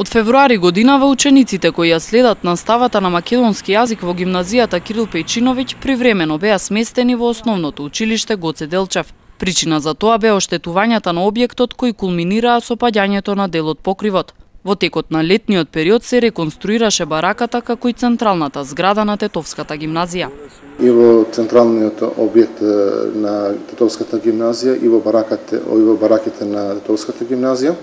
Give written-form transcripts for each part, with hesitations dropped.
Од февруари годинава учениците кои ја следат наставата на македонски јазик во гимназијата Кирил Пејчиновиќ привремено беа сместени во основното училиште Гоце Делчев. Причина за тоа беа оштетувањата на објектот кои кулминираа со паѓањето на дел од покривот. Во текот на летниот период се реконструираше бараката како и централната зграда на Тетовската гимназија. И во централниот објект на Тетовската гимназија и во бараките на Тетовската гимназија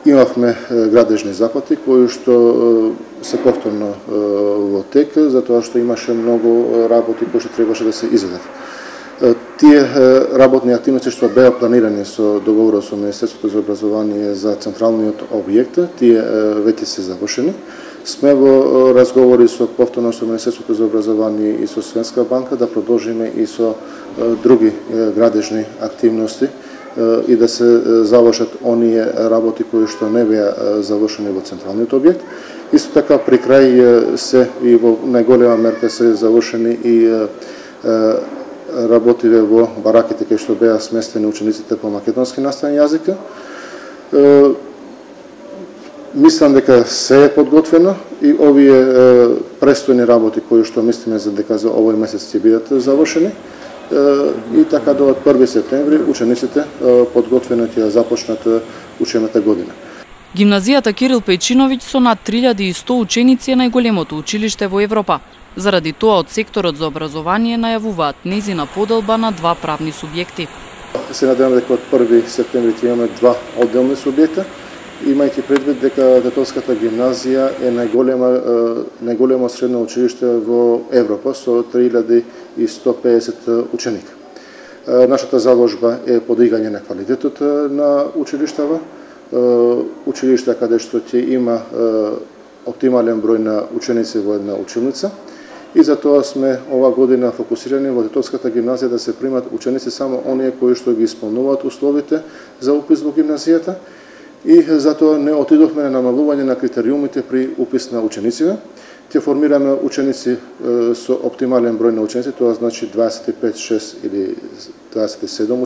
имавме градежни запати кои што се повторно во тек, затоа што имаше многу работи кои што требаше да се изведат. Тие работни активности што беа планирани со договорот со Министерството за образование за централниот објект, тие веќе се завршени. Сме во разговори повторно со Министерството за образование и со Светска банка да продолжиме и со други градежни активности и да се завршат оние работи кои што не беа завршени во централниот објект. Исто така при крај се и во најголема мерка се завршени и работиве во бараките кај што беа сместени учениците по македонски наставен јазик. Мислам дека се е подготвено и овие престојни работи кои што мислиме за дека за овој месец ќе бидат завршени. И така до 1 септември учениците подготвено ќе започнат учената година. Гимназијата Кирил Пејчиновиќ со над 3100 ученици е најголемото училиште во Европа. Заради тоа од секторот за образование најавуваат нејзина поделба на два правни субјекти. Се надевам дека од 1 септември ќе имаме два одделни субјекта, имајќи предвид дека Тетовската гимназија е најголемо средно училиште во Европа со 3150 ученика. Нашата заложба е подигање на квалитетот на училиштава, училишта каде што ќе има оптимален број на ученици во една училница. И затоа сме ова година фокусирани во Тетовската гимназија да се примат ученици само оние кои што ги исполнуваат условите за упис во гимназијата и затоа не отидовме на намалување на критериумите при упис на учениците. Ќе формираме ученици со оптимален број на ученици, тоа значи 25, 6 или 27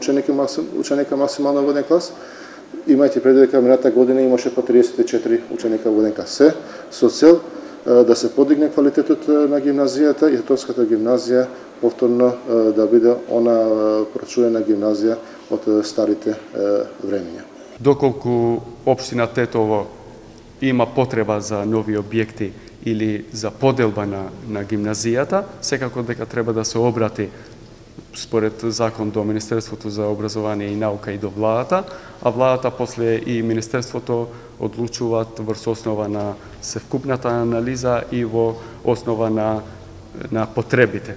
ученика максимално во еден клас. Имајќи предвид дека мината година имаше по 34 ученика во еден клас. Се со цел да се подигне квалитетот на гимназијата и Тетовската гимназија повторно да биде она прочуена гимназија од старите времења. Доколку општина Тетово има потреба за нови објекти или за поделба на гимназијата, секако дека треба да се обрати според закон до Министерството за образование и наука и до владата, а владата после и Министерството одлучуваат врз основа на севкупната анализа и во основа на потребите.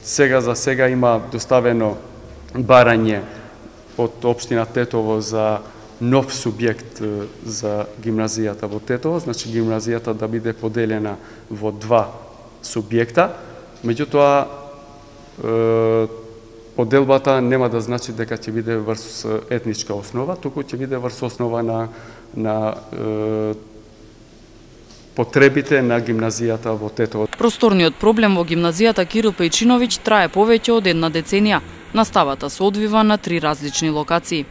Сега за сега има доставено барање од општина Тетово за нов субјект за гимназијата во Тетово, значи гимназијата да биде поделена во два субјекта. Меѓутоа, поделбата нема да значи дека ќе биде врз етничка основа, туку ќе биде врз основа на потребите на гимназијата во Тетово. Просторниот проблем во гимназијата Кирил Пејчиновиќ трае повеќе од една деценија. Наставата се одвива на 3 различни локации.